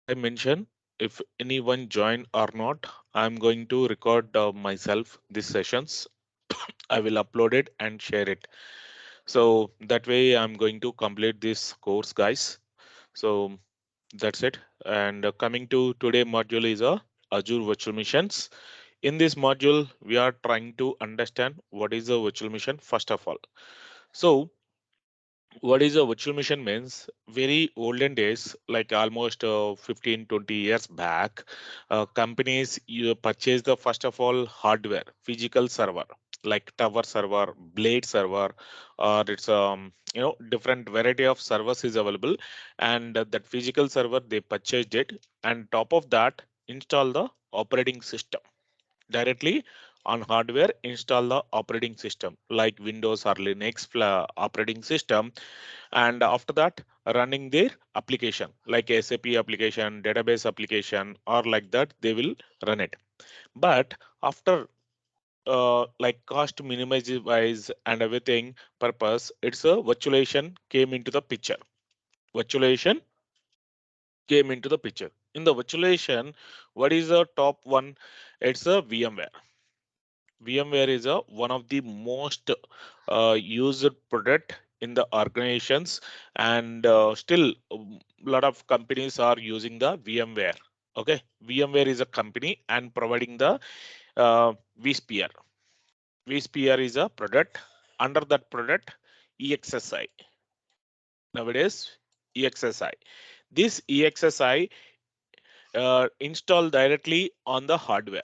I mentioned, if anyone join or not, I'm going to record myself these sessions. I will upload it and share it. So that way I'm going to complete this course, guys. So that's it. And coming to today module is a Azure Virtual Missions. In this module, we are trying to understand what is a virtual mission first of all. So what is a virtual machine means very olden days, like almost 15 20 years back, companies you purchase the first of all hardware, physical server like tower server, blade server, or it's different variety of servers is available, and that physical server they purchased it, and top of that install the operating system directly on hardware, install the operating system like Windows or Linux operating system, and after that running their application like SAP application, database application, or like that they will run it. But after like cost minimize wise and everything purpose, it's a virtualization came into the picture. Virtualization came into the picture. In the virtualization, what is the top one? It's a VMware. VMware is a one of the most used product in the organizations, and still a lot of companies are using the VMware. Okay, VMware is a company and providing the vSphere. vSphere is a product. Under that product, EXSI. Nowadays, EXSI. This EXSI install directly on hardware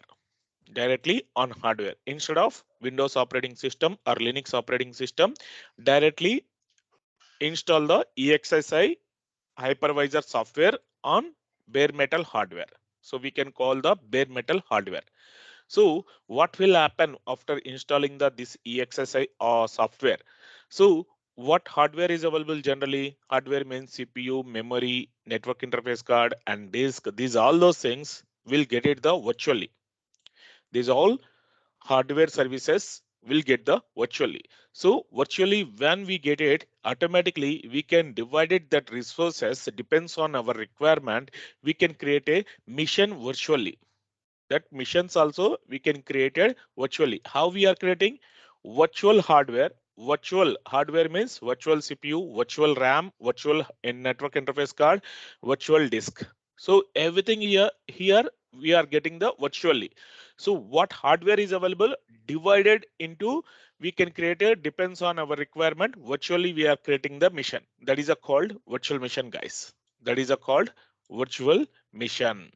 instead of Windows operating system or Linux operating system. Directly install the EXSI hypervisor software on bare metal hardware. So we can call the bare metal hardware. So what will happen after installing the this EXSI software? So what hardware is available generally? Hardware means CPU, memory, network interface card, and disk. These all those things will get it the virtually. These all hardware services will get the virtually. So virtually when we get it, automatically we can divide it that resources depends on our requirement. We can create a mission virtually. That missions also we can create it virtually. How we are creating? Virtual hardware. Virtual hardware means virtual CPU, virtual RAM, virtual network interface card, virtual disk. So everything here we are getting the virtually. So what hardware is available divided into, we can create it depends on our requirement. Virtually we are creating the mission. That is a called virtual mission, guys. That is a called virtual mission.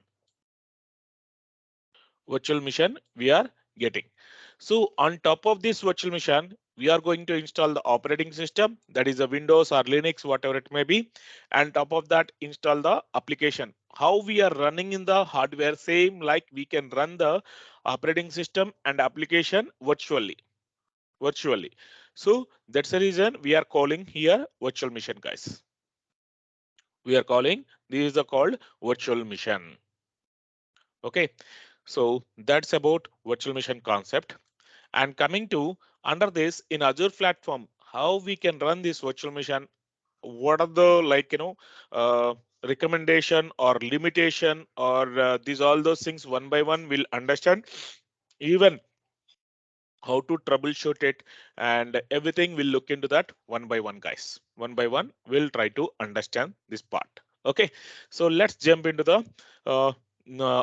Virtual machine we are getting. So on top of this virtual machine, we are going to install the operating system, that is a Windows or Linux, whatever it may be. And top of that, install the application. How we are running in the hardware, same like we can run the operating system and application virtually. So that's the reason we are calling here virtual machine, guys. We are calling this is a called virtual machine. Okay, so that's about virtual machine concept. And coming to under this in Azure platform, how we can run this virtual machine, what are the uh, recommendation or limitation or these all those things one by one we'll understand, even how to troubleshoot it, and everything we'll look into that one by one, guys. One by one we'll try to understand this part. Okay, so let's jump into the uh,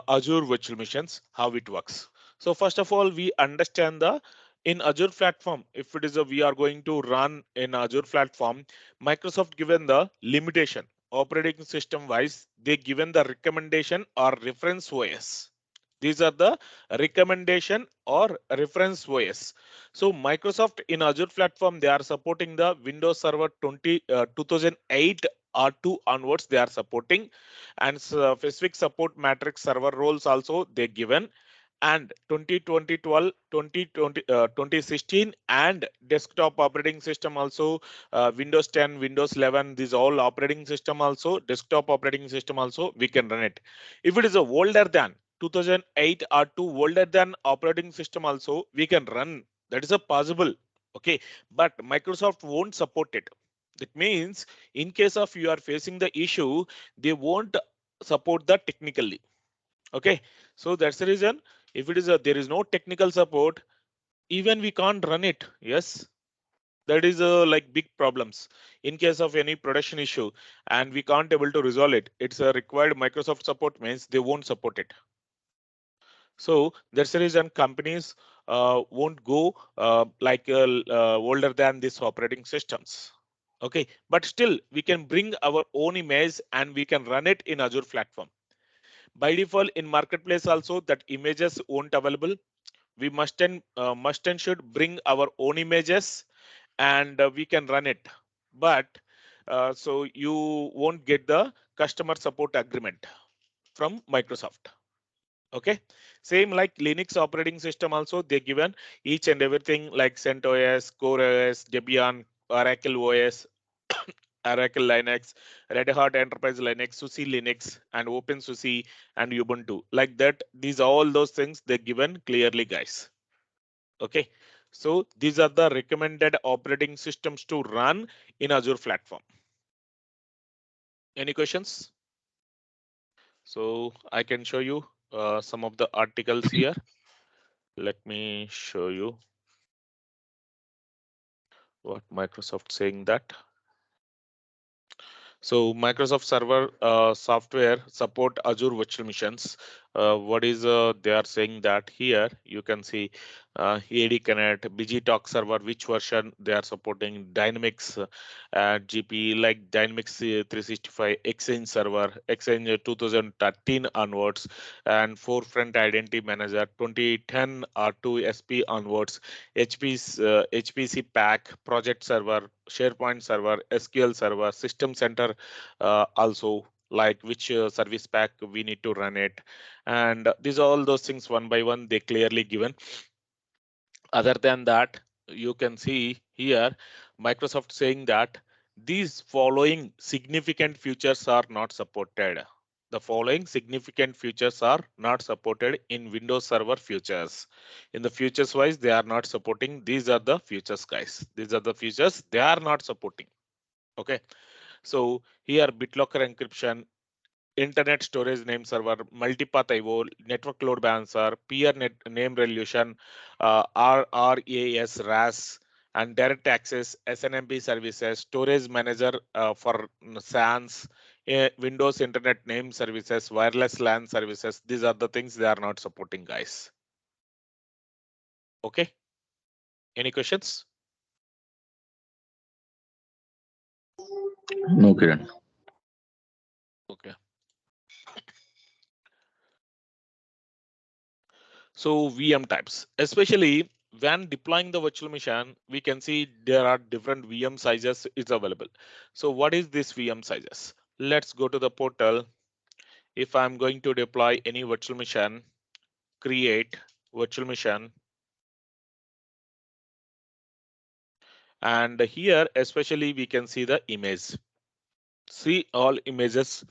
Azure virtual machines, how it works. So first of all, we understand the in Azure platform, if it is a we are going to run in Azure platform, Microsoft given the limitation operating system wise, they given the recommendation or reference OS. These are the recommendation or reference OS. So Microsoft in Azure platform, they are supporting the Windows Server 2008 R2 onwards they are supporting, and specific support matrix server roles also they given, and 2020 2016 and desktop operating system also, Windows 10, Windows 11, these all operating system also, desktop operating system also we can run it. If it is a older than 2008 or 2 older than operating system also we can run, that is a possible. Okay, but Microsoft won't support it. That means in case of you are facing the issue, they won't support the technically. Okay, so that's the reason. If it is a there is no technical support, even we can't run it. Yes, that is like big problems in case of any production issue, and we can't able to resolve it. It's a required Microsoft support means they won't support it. So that's the reason companies won't go older than these operating systems. Okay, but still we can bring our own image and we can run it in Azure platform. By default in marketplace also that images won't available. We must and should bring our own images and we can run it. But so you won't get the customer support agreement from Microsoft. Okay, same like Linux operating system also they given each and everything like CentOS, CoreOS, Debian, Oracle OS, Oracle Linux, Red Hat Enterprise Linux, SUSE Linux, and OpenSUSE and Ubuntu. Like that, these all those things they given clearly, guys. Okay, so these are the recommended operating systems to run in Azure platform. Any questions? So I can show you some of the articles here. Let me show you what Microsoft saying that. So Microsoft Server software support Azure Virtual Machines. What is they are saying that here you can see AD Connect, BG Server, which version they are supporting, Dynamics GP like Dynamics 365, Exchange Server, Exchange 2013 onwards, and Forefront Identity Manager 2010 R2 SP onwards, HPC Pack, Project Server, SharePoint Server, SQL Server, System Center also like which service pack we need to run it, and these are all those things one by one they clearly given. Other than that, you can see here Microsoft saying that these following significant features are not supported. The following significant features are not supported in Windows Server features. In the features wise, they are not supporting. These are the features, guys. These are the features they are not supporting. Okay. So here BitLocker encryption, internet storage name server, multipath IO, network load balancer, peer net name resolution, RAS, and direct access SNMP services, storage manager for SANs, Windows Internet Name Services, wireless LAN services. These are the things they are not supporting, guys. Okay. Any questions? No, Kiran. Okay. So VM types, especially when deploying the virtual machine, we can see there are different VM sizes is available. So what is this VM sizes? Let's go to the portal. If I'm going to deploy any virtual machine, create virtual machine, and here especially we can see the image. See all images,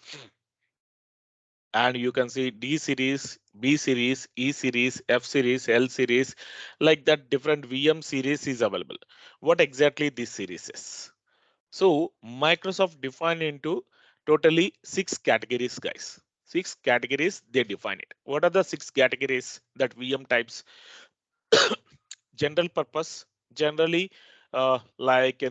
and you can see D series, B series, E series, F series, L series, like that different VM series is available. What exactly this series is? So Microsoft defined into totally 6 categories, guys. 6 categories they define it. What are the 6 categories that VM types? General purpose, generally like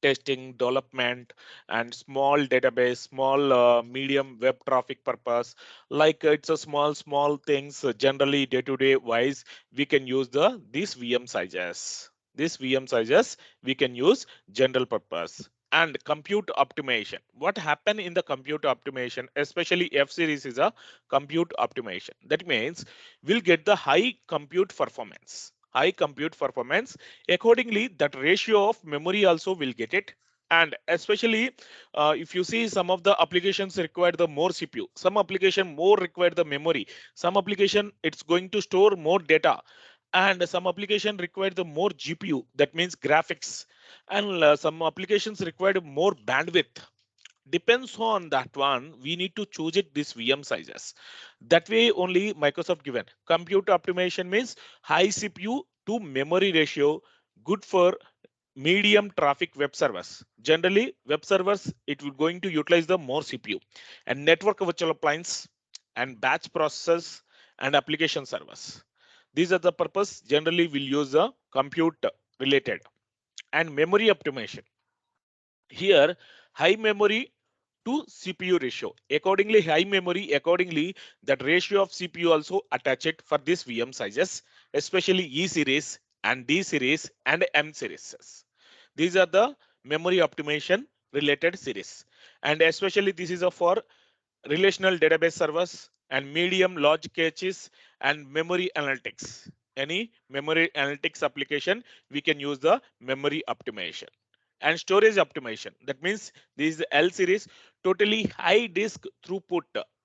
testing, development, and small database, small, medium web traffic purpose. Like it's a small things. Generally, day-to-day wise, we can use these VM sizes. These VM sizes we can use general purpose. And compute optimization. What happen in the compute optimization, especially F series is a compute optimization. That means we'll get the high compute performance. High compute performance, accordingly that ratio of memory also will get it. And especially if you see some of the applications require the more CPU, some application more require the memory, some application it's going to store more data, and some application require the more GPU, that means graphics, and some applications require more bandwidth. Depends on that one, we need to choose it this VM sizes. That way only Microsoft given compute optimization means high CPU to memory ratio, good for medium traffic web servers. Generally web servers, it will going to utilize the more CPU, and network virtual appliance and batch processors and application servers. These are the purpose. Generally will use the compute related and memory optimization. Here high memory to CPU ratio. Accordingly, high memory, accordingly, that ratio of CPU also attached for this VM sizes, especially E series and D series and M series. These are the memory optimization related series. And especially this is a for relational database servers and medium logic caches and memory analytics. Any memory analytics application, we can use the memory optimization and storage optimization. That means this is L series, totally high disk throughput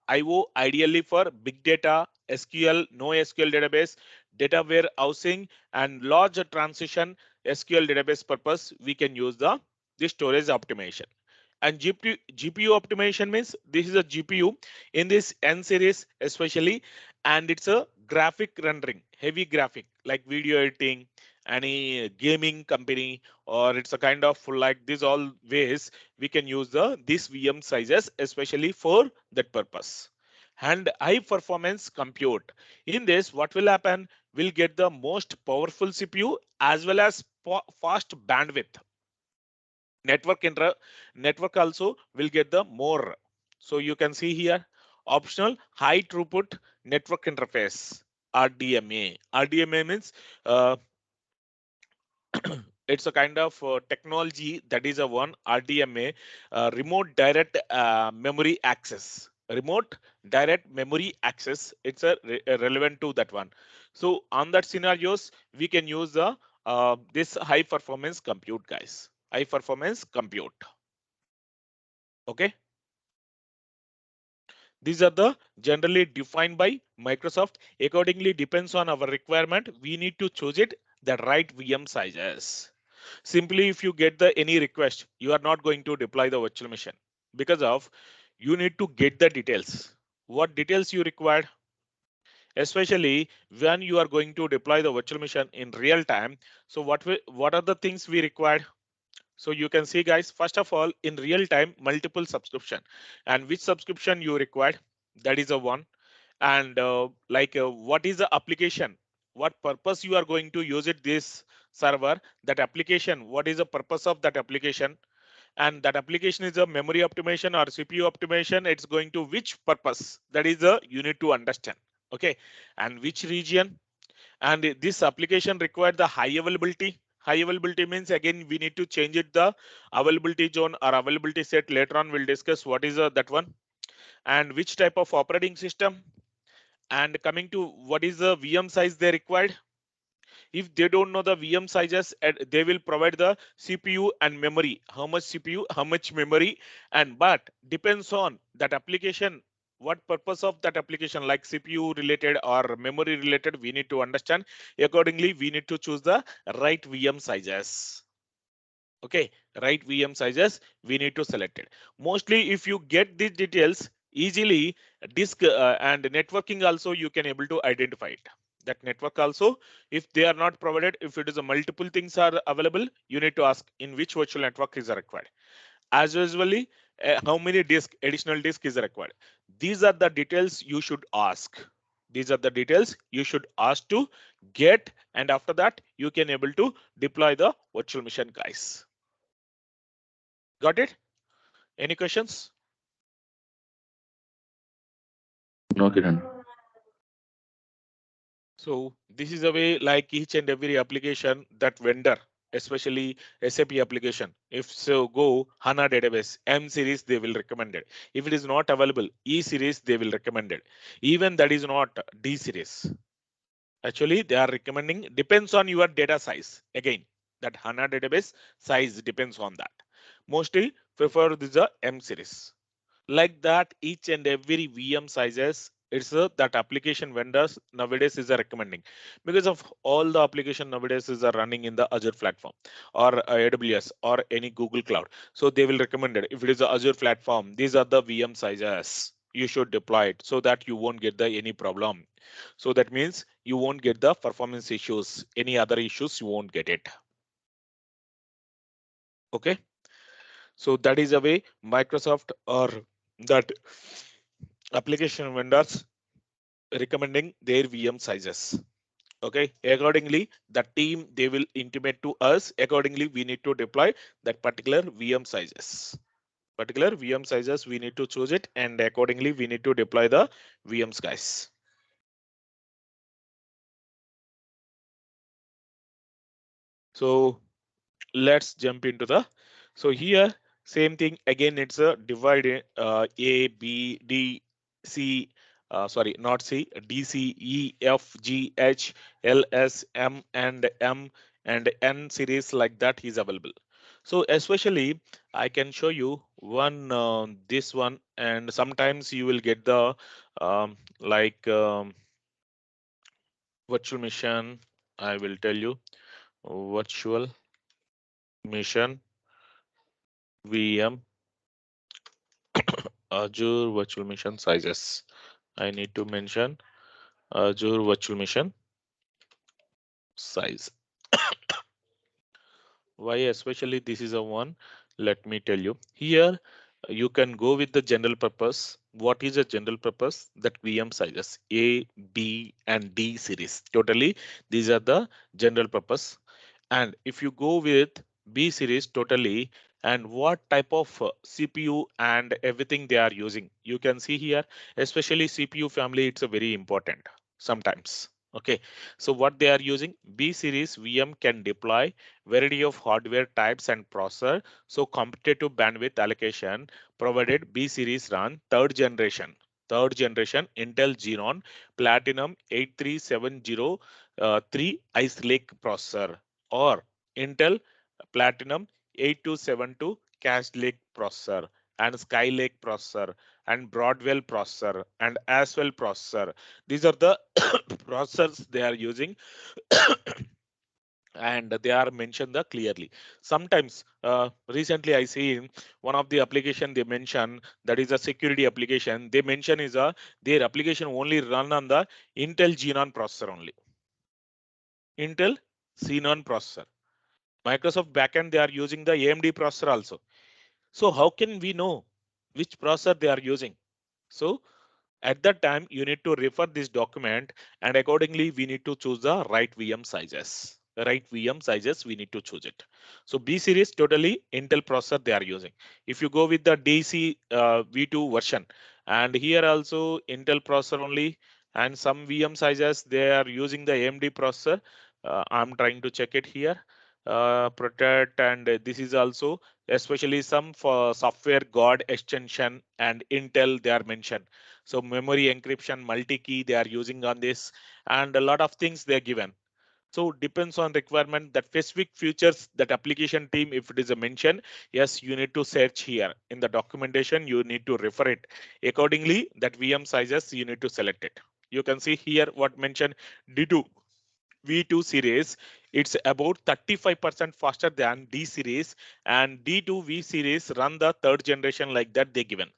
IO, ideally for big data, SQL, no SQL database, data warehousing, and large transition SQL database purpose. We can use the this storage optimization. And GPU optimization means this is a GPU in this N series especially, and it's a graphic rendering, heavy graphic like video editing, any gaming company, or it's a kind of like this all ways we can use the this VM sizes especially for that purpose. And high performance compute. In this, what will happen? We'll get the most powerful CPU as well as fast bandwidth. Network also will get the more. So you can see here optional high throughput network interface, RDMA means uh, it's a kind of technology that is a one RDMA, remote direct memory access. Remote direct memory access. It's relevant to that one. So on that scenarios, we can use the this high performance compute, guys. High performance compute. Okay. These are the generally defined by Microsoft. Accordingly, depends on our requirement. We need to choose it the right VM sizes. Simply, if you get the any request, you are not going to deploy the virtual machine because of you need to get the details. What details you require, especially when you are going to deploy the virtual machine in real time. So what are the things we require? So you can see, guys, first of all, in real time, multiple subscription, and which subscription you require, that is a one. And what is the application, what purpose you are going to use it this server, that application, what is the purpose of that application, and that application is a memory optimization or CPU optimization, it's going to which purpose, that is the you need to understand. Okay. And which region, and this application required the high availability. High availability means again we need to change it the availability zone or availability set. Later on we'll discuss what is that one, and which type of operating system, and coming to what is the VM size they required. If they don't know the VM sizes, they will provide the CPU and memory, how much CPU, how much memory, and but depends on that application, what purpose of that application, like CPU related or memory related, we need to understand. Accordingly, we need to choose the right VM sizes. Okay, right VM sizes we need to select it. Mostly if you get these details easily, disk and networking also you can able to identify it. That network also, if they are not provided, if it is a multiple things are available, you need to ask in which virtual network is required. As usually, how many disk, additional disk is required. These are the details you should ask. These are the details you should ask to get, and after that you can able to deploy the virtual machine, guys. Got it? Any questions? No, Kiran. So this is a way like each and every application that vendor, especially SAP application. If so, go HANA database, M series, they will recommend it. If it is not available, E series, they will recommend it. Even that is not D series. Actually, they are recommending, depends on your data size. Again, that HANA database size depends on that. Mostly prefer this M series. Like that, each and every VM sizes, it's that application vendors nowadays is recommending, because of all the application nowadays is running in the Azure platform or AWS or any Google Cloud. So they will recommend it. If it is the Azure platform, these are the VM sizes you should deploy it, so that you won't get the any problem. So that means you won't get the performance issues, any other issues you won't get it. Okay, so that is a way Microsoft or that application vendors recommending their VM sizes. Okay, accordingly, the team they will intimate to us. Accordingly, we need to deploy that particular VM sizes. Particular VM sizes, we need to choose it, and accordingly, we need to deploy the VMs, guys. So let's jump into the. So here, same thing again. It's a divide A, B, D, C. Sorry, not C. D, C, E, F, G, H, L, S, M and N series like that is available. So especially, I can show you one this one, and sometimes you will get the like virtual mission. I will tell you virtual mission VM Azure Virtual Mission sizes. I need to mention Azure Virtual Mission size. Why especially this is a one? Let me tell you. Here you can go with the general purpose. What is a general purpose? That VM sizes A, B, and D series. Totally, these are the general purpose. And if you go with B series totally, and what type of CPU and everything they are using, you can see here, especially CPU family, it's a very important sometimes. Okay, so what they are using, B series VM can deploy variety of hardware types and processor. So competitive bandwidth allocation provided B series run third generation Intel Xeon Platinum 83703 Ice Lake processor, or Intel Platinum 8272 Cache Lake processor, and Skylake processor, and Broadwell processor, and Aswell processor. These are the processors they are using, and they are mentioned the clearly. Sometimes recently I see one of the application they mention, that is a security application. They mention is a their application only run on the Intel Xeon processor only. Intel Xeon processor. Microsoft backend, they are using the AMD processor also. So how can we know which processor they are using? So at that time, you need to refer this document, and accordingly, we need to choose the right VM sizes. The right VM sizes, we need to choose it. So B series totally Intel processor they are using. If you go with the DC V2 version, and here also Intel processor only, and some VM sizes they are using the AMD processor. I'm trying to check it here. Protect, and this is also especially some for software guard extension and Intel they are mentioned. So memory encryption, multi-key they are using on this, and a lot of things they're given. So depends on requirement that specific features that application team, if it is a mention, yes, you need to search here in the documentation, you need to refer it accordingly. That VM sizes you need to select it. You can see here what mentioned D2 V2 series, it's about 35% faster than D series, and D2 V series run the third generation like that they given.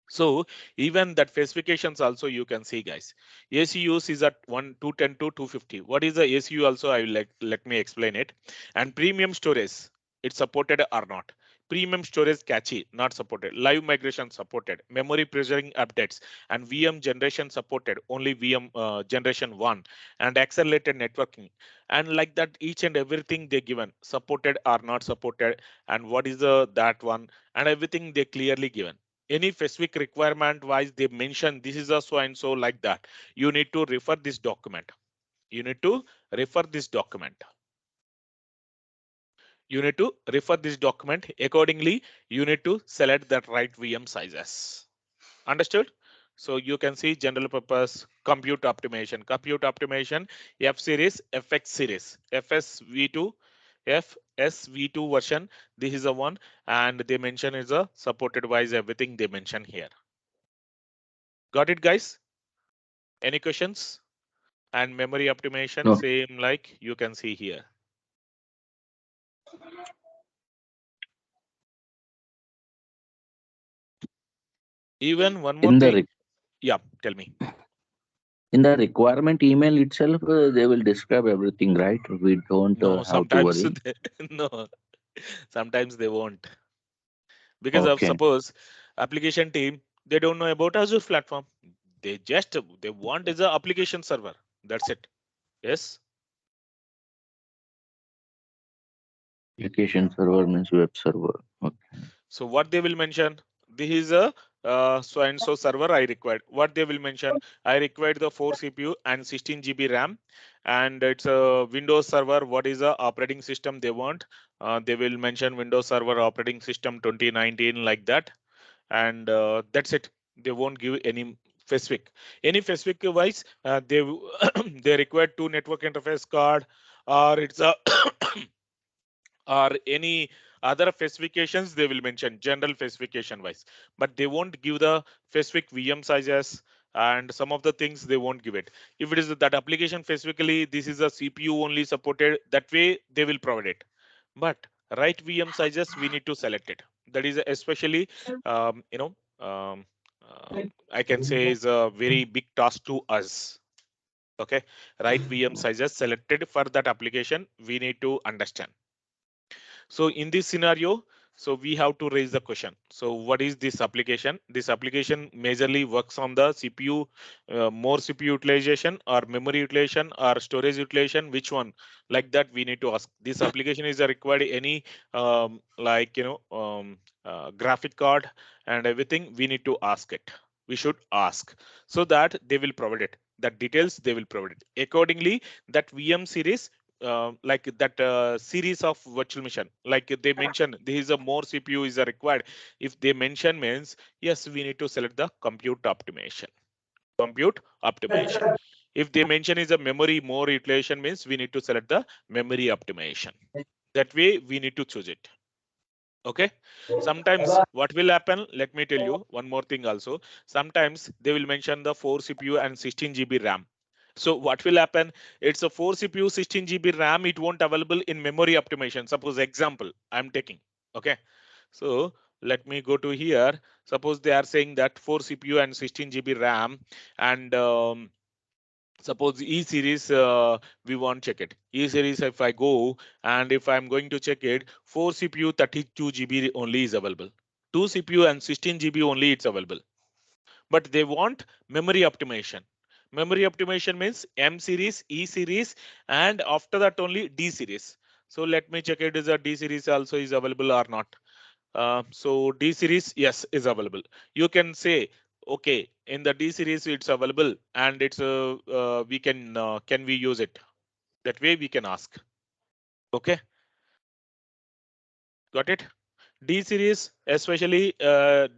So even that specifications also you can see, guys. ACUs is at 210 to 250. What is the ACU also? I will let me explain it. And premium storage, it's supported or not. Premium storage cache not supported. Live migration supported. Memory preserving updates and VM generation supported. Only VM generation one, and accelerated networking. And like that, each and everything they given supported or not supported, and what is the that one, and everything they clearly given. Any specific requirement wise they mention this is a so and so like that, you need to refer this document. You need to refer this document. You need to refer this document accordingly. You need to select that right VM sizes. Understood? So you can see general purpose compute optimization, F series, FX series, FSV2, FSV2 version. This is a one, and they mention is a supported wise everything they mention here. Got it, guys? Any questions? And memory optimization, No, same like you can see here. Even one more in the thing. Yeah, tell me. in the requirement email itself, they will describe everything, right? We don't No, have to sometimes worry. no. Sometimes they won't, because of Okay. suppose application team, they don't know about Azure platform. They just they want is a application server. That's it. Yes. Application server means web server. Okay. So what they will mention, this is a so and so server I required. What they will mention, I required the 4 CPU and 16 GB RAM, and it's a Windows server. What is the operating system they want? They will mention Windows Server operating system 2019 like that, and that's it. They won't give any specific wise. They require two network interface card, or it's a or any other specifications they will mention general specification wise, but they won't give the specific VM sizes, and some of the things they won't give it. If it is that application specifically this is a CPU only supported, that way they will provide it. But right VM sizes we need to select it. That is especially um, you know um, I can say is a very big task to us. Okay, right VM sizes selected for that application we need to understand. So in this scenario, so we have to raise the question. So what is this application? This application majorly works on the CPU, more CPU utilization or memory utilization or storage utilization. Which one? Like that, we need to ask. This application is required any like graphic card and everything. We need to ask it. We should ask so that they will provide it. That details they will provide it accordingly. That VM series like that series of virtual machine, like they mention there is a more CPU is required. If they mention means yes, we need to select the compute optimization. If they mention is a memory more utilization means we need to select the memory optimization. That way we need to choose it. Okay. Sometimes what will happen, let me tell you one more thing also. Sometimes they will mention the 4 CPU and 16 GB RAM. So what will happen, it's a 4 CPU 16 GB RAM, it won't available in memory optimization. Suppose example I'm taking. Okay. So let me go to here. Suppose they are saying that 4 CPU and 16 GB RAM, and suppose E series, we want check it. E series, if I go and if I'm going to check it, 4 CPU 32 GB only is available. 2 CPU and 16 GB only it's available. But they want memory optimization. Memory optimization means M series, E series, and after that only D series. So let me check it is a D series also is available or not. So D series, yes, is available. You can say, okay, in the D series it's available, and it's we can we use it? That way we can ask. Okay, got it. D series, especially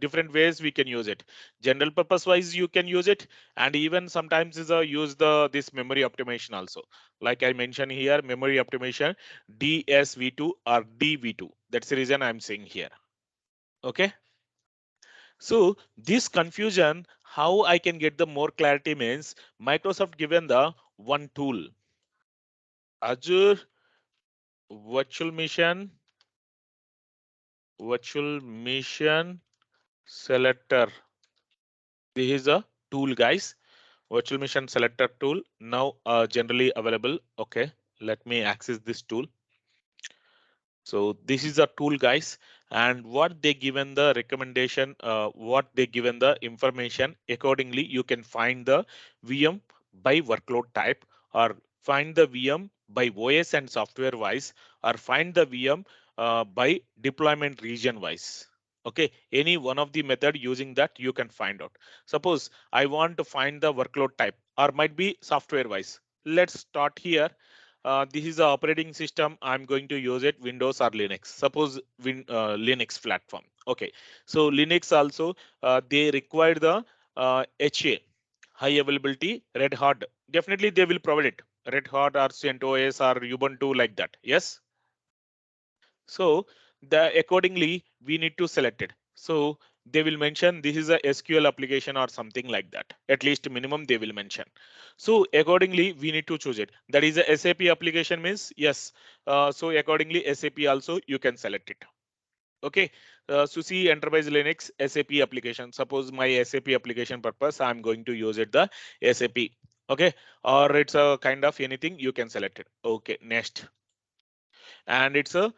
different ways we can use it. General purpose wise, you can use it, and even sometimes is a use the this memory optimization also. Like I mentioned here, memory optimization DSV2 or DV2. That's the reason I'm saying here. Okay. So this confusion, how I can get the more clarity means Microsoft given the one tool, Azure Virtual Mission, Virtual Mission Selector. This is a tool, guys. Virtual Mission Selector tool now generally available. Okay, let me access this tool. So this is a tool, guys, and what they given the recommendation, what they given the information accordingly, you can find the VM by workload type, or find the VM by OS and software wise, or find the VM by deployment region wise. Okay, any one of the method using that you can find out. Suppose I want to find the workload type, or might be software wise. Let's start here. This is the operating system I'm going to use it, Windows or Linux. Suppose Linux platform. Okay, so Linux also they require the HA, high availability Red Hat. Definitely they will provide it. Red Hat or CentOS or Ubuntu like that. Yes. So the accordingly we need to select it. So they will mention this is a SQL application or something like that. At least minimum they will mention. So accordingly we need to choose it. That is a SAP application means yes. So accordingly SAP also you can select it. Okay. So see enterprise Linux SAP application. Suppose my SAP application purpose I'm going to use it the SAP. Okay. Or it's a kind of anything you can select it. Okay. Next, and it's a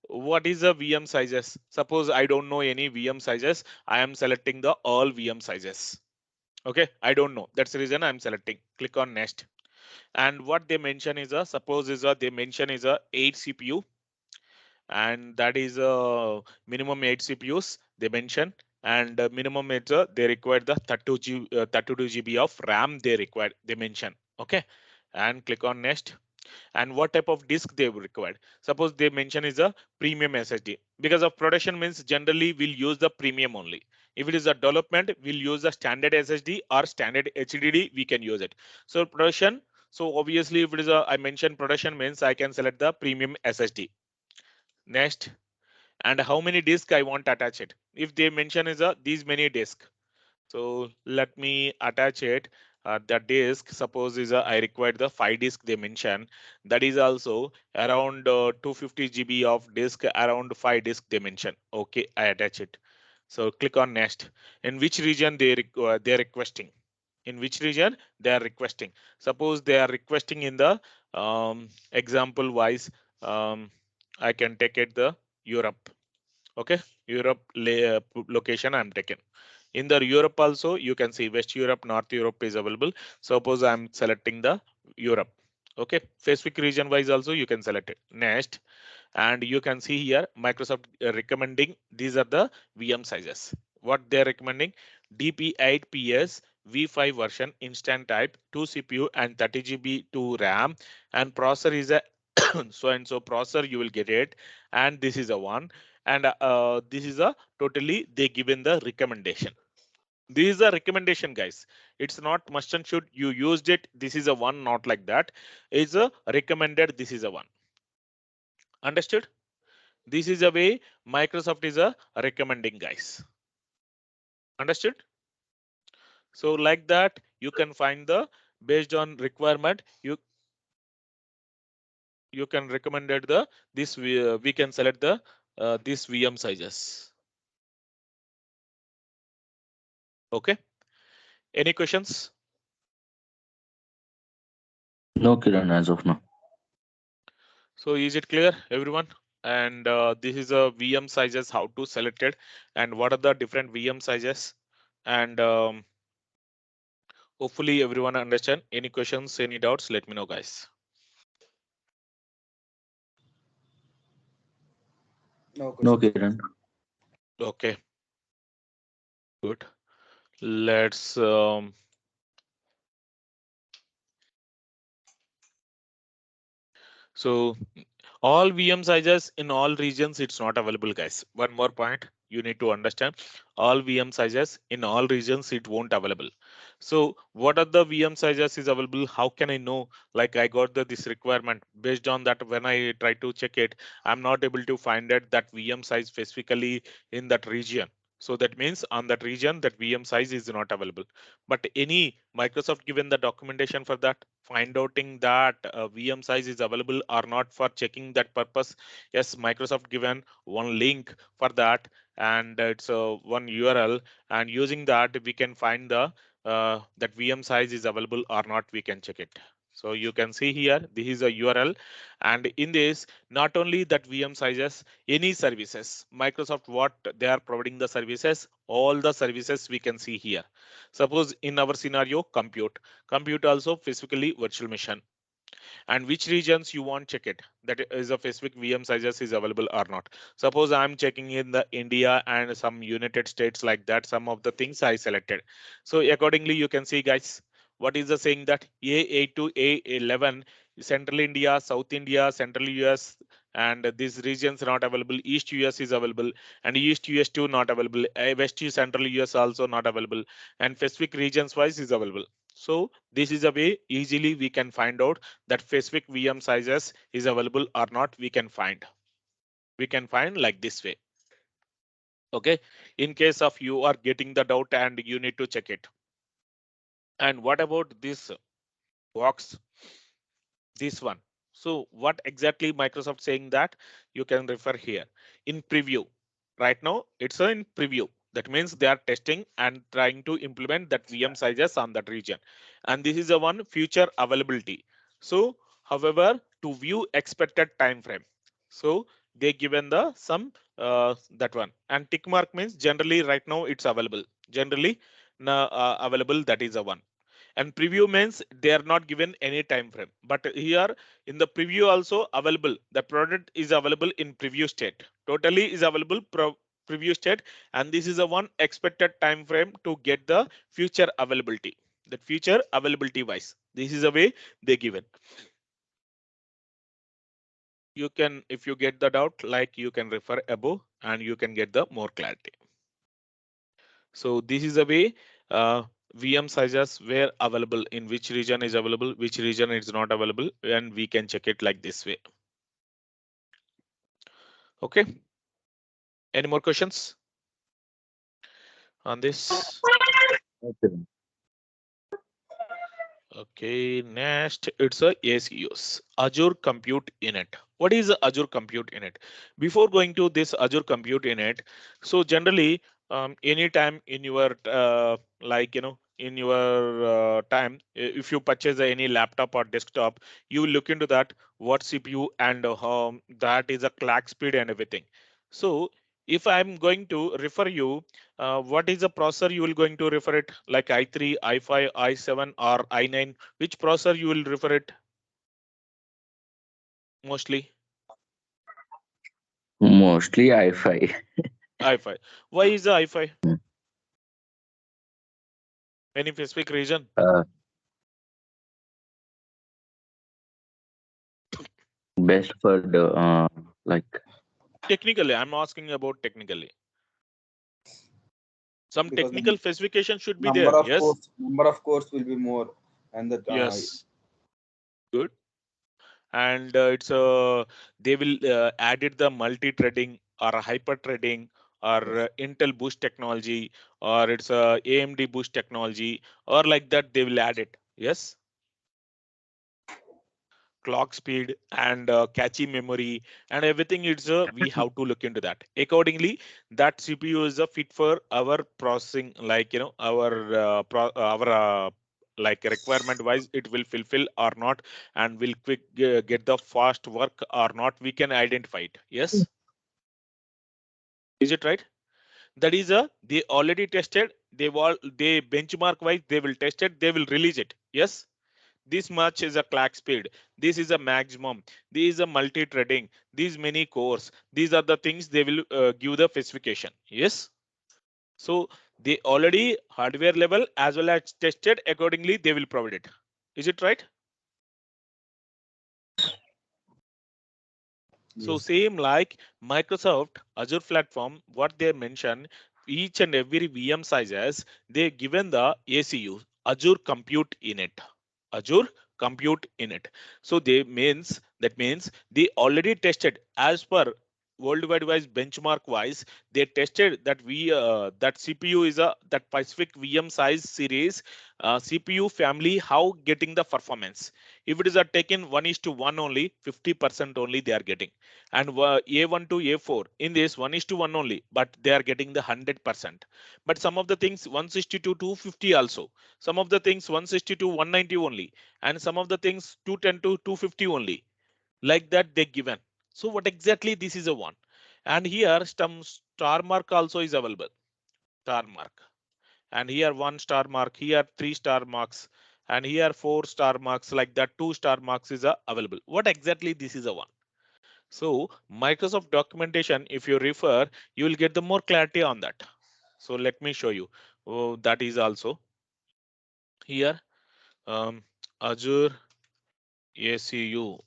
What is the VM sizes? Suppose I don't know any VM sizes. I am selecting the all VM sizes. Okay, I don't know. That's the reason I'm selecting. Click on next. And what they mention is a suppose is a they mention is a 8 CPU, and that is a minimum 8 CPUs they mention, and minimum is they require the 32 GB of RAM they require they mention. Okay, and click on next. And what type of disk they required? Suppose they mention is a premium SSD, because of production means generally we'll use the premium only. If it is a development, we'll use the standard SSD or standard HDD, we can use it. So production, so obviously if it is a I mentioned production means I can select the premium SSD. Next, and how many disk I want to attach it. If they mention is a these many disk, so let me attach it. The disk suppose is a I require the 5 disk they mention. That is also around 250 GB of disk, around 5 disk they mention. Okay, I attach it. So click on next. In which region they are requesting? In which region they are requesting? Suppose they are requesting in the example wise. Um, I can take it the Europe. Okay, Europe location I'm taken. In the Europe also you can see West Europe, North Europe is available. Suppose I'm selecting the Europe. Okay, specific region wise also you can select it. Next, and you can see here Microsoft recommending these are the VM sizes. What they're recommending: DP8 PS V5 version, instant type, 2 CPU and 30 GB to RAM, and processor is a so and so processor you will get it, and this is a one, and this is a totally they given the recommendation. This is a recommendation, guys. It's not must and should you used it. This is a one, not like that. It's a recommended. This is a one. Understood? This is a way Microsoft is a recommending, guys. Understood? So like that, you can find the based on requirement. You can recommended the this we can select the this VM sizes. Okay. Any questions? No, Kiran, as of now. So is it clear, everyone? And this is a VM sizes, how to select it, and what are the different VM sizes. And hopefully everyone understand. Any questions, any doubts, let me know, guys. No No, questions. Kiran. Okay, good. Let's so all VM sizes in all regions, it's not available, guys. One more point you need to understand: all VM sizes in all regions, it won't available. So what are the VM sizes is available? How can I know? Like I got this requirement based on that. When I try to check it, I'm not able to find it that VM size specifically in that region. So that means on that region that VM size is not available. But any Microsoft given the documentation for that, find outing that VM size is available or not for checking that purpose. Yes, Microsoft given one link for that, and it's one URL, and using that we can find the that VM size is available or not. We can check it. So you can see here, this is a URL, and in this, not only that VM sizes, any services, Microsoft what they are providing the services, all the services we can see here. Suppose in our scenario, compute also physically virtual machine, and which regions you want check it, that is a specific VM sizes is available or not. Suppose I'm checking in the India and some United States, like that, some of the things I selected. So accordingly you can see, guys, what is the saying that A8 to A11, Central India, South India, Central US, and these regions not available. East US is available, and East US2 not available. West Central US also not available, and specific regions wise is available. So this is a way easily we can find out that specific VM sizes is available or not. We can find like this way. Okay, in case of you are getting the doubt and you need to check it. And what about this box, this one? So what exactly Microsoft saying that, you can refer here in preview. Right now it's in preview. That means they are testing and trying to implement that VM sizes on that region. And this is a one future availability. So however, to view expected time frame. So they given the some that one. And tick mark means generally right now it's available. Generally available, that is a one. And preview means they are not given any time frame, but here in the preview also available, the product is available in preview state, totally is available preview state. And this is a one expected time frame to get the future availability, that future availability wise, this is a way they given. You can, if you get the doubt, like you can refer above and you can get the more clarity. So this is a way VM sizes were available, in which region is available, which region is not available, and we can check it like this way. Okay. Any more questions on this? Okay. Okay, next it's a ACUs, Azure Compute Unit. What is Azure Compute Unit? Before going to this Azure Compute Unit, so generally, anytime in your like in your time, if you purchase any laptop or desktop, you will look into that what CPU and that is a clock speed and everything. So if I'm going to refer you, what is the processor you will going to refer it, like i3, i5, i7 or i9, which processor you will refer it mostly? Mostly i5. I5. Why is the i5? Any specific reason? Uh, Best for the like Technically, I'm asking about technically. Some because technical specification should be number there. of Yes. course number of course will be more, and that Yes. Good. And it's they will added the multi-threading or hyper-threading or yes. Intel boost technology, or it's a AMD boost technology, or like that they will add it. Yes. Clock speed and catchy memory and everything, it's we have to look into that accordingly. That CPU is a fit for our processing, like our our like requirement wise, it will fulfill or not, and will quick get the fast work or not, we can identify it. Yes, is it right? That is a, they already tested, they benchmark wise they will test it, they will release it. Yes, this much is a clock speed, this is a maximum, this is a multi-threading, these many cores, these are the things they will give the specification. Yes, so they already hardware level as well as tested, accordingly they will provide it. Is it right? So Yes. same like Microsoft Azure platform, what they mention, each and every VM sizes, they given the ACU, Azure Compute Unit. Azure Compute Unit. So they means, that means they already tested as per worldwide wise benchmark wise, they tested that we that CPU is a that specific VM size series CPU family, how getting the performance. If it is a taken 1:1 only, 50% only they are getting, and A1 to A4 in this 1:1 only, but they are getting the 100%. But some of the things 160 to 250 also, some of the things 160 to 190 only, and some of the things 210 to 250 only, like that they given. So what exactly this is a one, and here some star mark also is available, star mark, and here one star mark, here three star marks, and here four star marks, like that two star marks is available. What exactly this is a one? So Microsoft documentation, if you refer, you will get the more clarity on that. So let me show you. Oh, that is also here. Azure ACU,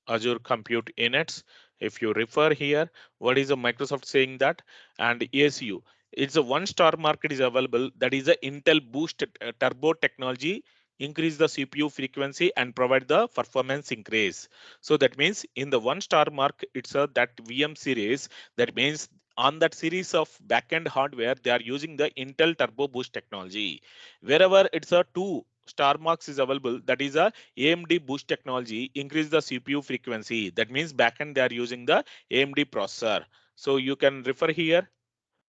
Azure Compute Units. If you refer here, what is the Microsoft saying that? And ACU, it's a one star market is available. That is the Intel Boost Turbo technology. Increase the CPU frequency and provide the performance increase. So that means in the one star mark, it's a that VM series. That means on that series of backend hardware, they are using the Intel Turbo Boost technology. Wherever it's a two star marks is available, that is a AMD boost technology, increase the CPU frequency. That means backend they are using the AMD processor. So you can refer here.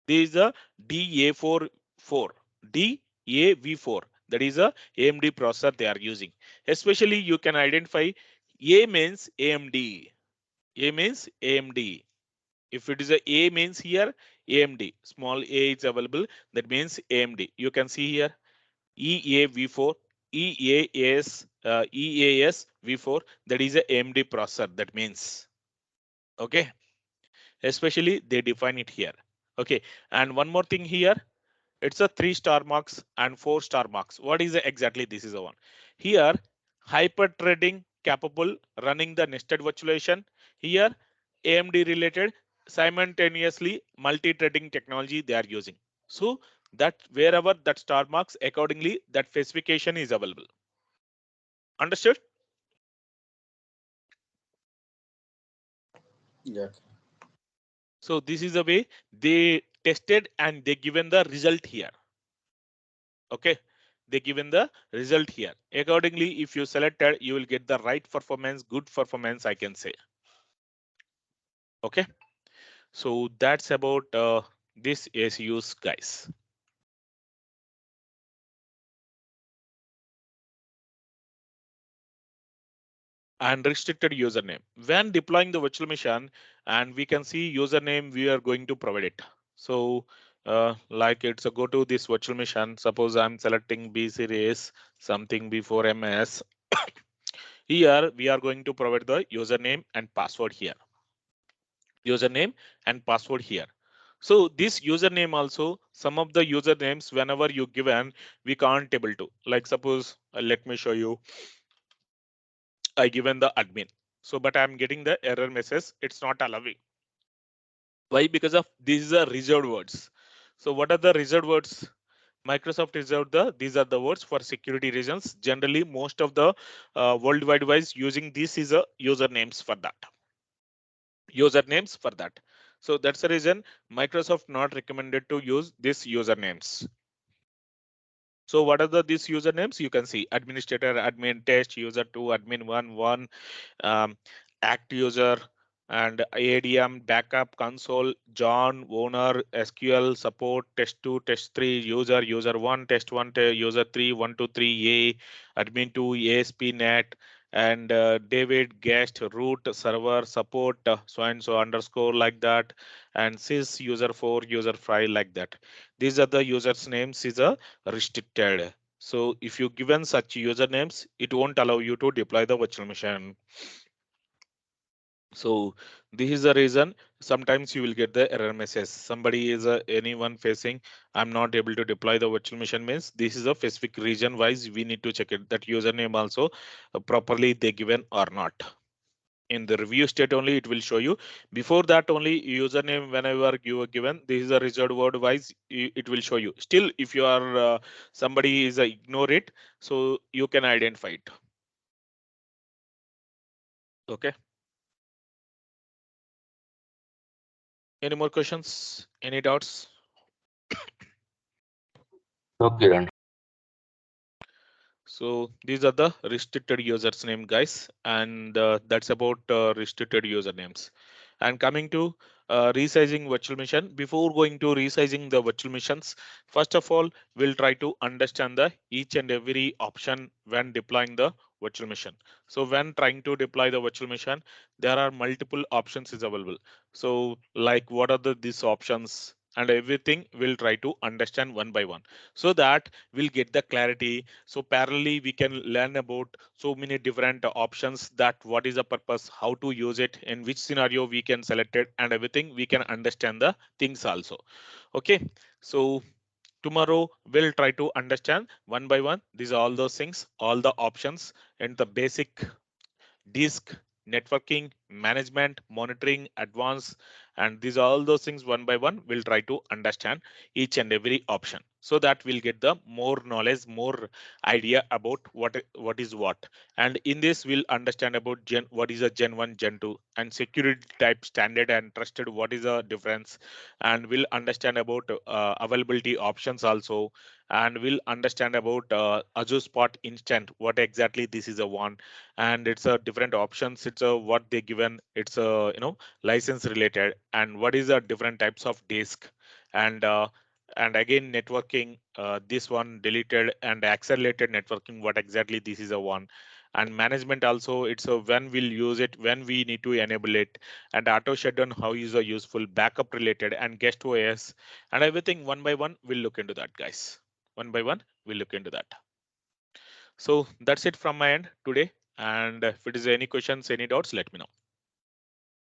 This is a DA44, DAV4. That is a AMD processor they are using. Especially you can identify A means AMD. A means AMD. If it is a means here AMD, small a is available. That means AMD. You can see here EAV4, EAS V4. That is a AMD processor. That means okay. Especially they define it here. Okay, and one more thing here, it's a 3-star marks and 4-star marks. What is exactly this is the one here? Hyper threading capable, running the nested virtualization. Here AMD related, simultaneously multi-threading technology they are using. So that wherever that star marks, accordingly that specification is available. Understood? Yeah. So this is the way they tested and they given the result here. Okay, they given the result here. Accordingly, if you selected, you will get the right performance, good performance, I can say. Okay, so that's about this ASUs, guys. And restricted username when deploying the virtual machine, and we can see username we are going to provide it. So like it's a go to this virtual machine. Suppose I'm selecting B series something before MS. Here we are going to provide the username and password here. Username and password here. So this username also, some of the usernames whenever you given, we can't able to. Like suppose let me show you. I given the admin. So but I'm getting the error message. It's not allowing. Why? Because of these are reserved words. So what are the reserved words? Microsoft reserved these are the words for security reasons. Generally, most of the worldwide wise using this is a usernames for that. Usernames for that. So that's the reason Microsoft not recommended to use these usernames. So what are these usernames? You can see administrator, admin, test, user 2, admin 1, um, act user, and ADM, backup, console, John, owner, SQL, support, test 2, test 3, user, user 1, test 1, user 3, 1, 2, 3, admin 2, ASP.NET, and David, guest, root, server, support, so and so underscore like that, and sys, user 4, user 5 like that. These are the users names is a restricted. So if you given such usernames, it won't allow you to deploy the virtual machine. So this is the reason sometimes you will get the error message. Somebody is anyone facing, I'm not able to deploy the virtual machine means this is a specific region wise we need to check it that username also properly they given or not. In the review state only it will show you. Before that only username whenever you are given, this is a reserved word wise it will show you. Still if you are somebody is ignore it, so you can identify it. Okay. Any more questions? Any doubts? Okay, Kiran. So these are the restricted users name, guys, and that's about restricted usernames. And coming to resizing virtual machine, before going to resizing the virtual machines, first of all, we'll try to understand the each and every option when deploying the virtual machine. So when trying to deploy the virtual machine, there are multiple options is available. So like what are these options and everything we'll try to understand one by one so that we'll get the clarity. So parallelly we can learn about so many different options, that what is the purpose, how to use it, in which scenario we can select it, and everything we can understand the things also. Okay, so tomorrow we'll try to understand one by one these are all those things, all the options, and the basic disk, networking, management, monitoring, advanced, and these are all those things one by one. We'll try to understand each and every option so that we'll get the more knowledge, more idea about what is what. And in this, we'll understand about what is a Gen 1, Gen 2, and security type standard and trusted. What is the difference? And we'll understand about availability options also, and we'll understand about Azure Spot Instant. What exactly this is a one, and it's a different options, it's a what they given, it's a license related, and what is the different types of disk, and and again networking, this one deleted and accelerated networking, what exactly this is a one, And management also, it's a when we'll use it, when we need to enable it, and auto shutdown, how is a useful, backup related, and guest OS, and everything one by one. We'll look into that, guys. One by one, we'll look into that. So that's it from my end today. And if it is any questions, any doubts, let me know.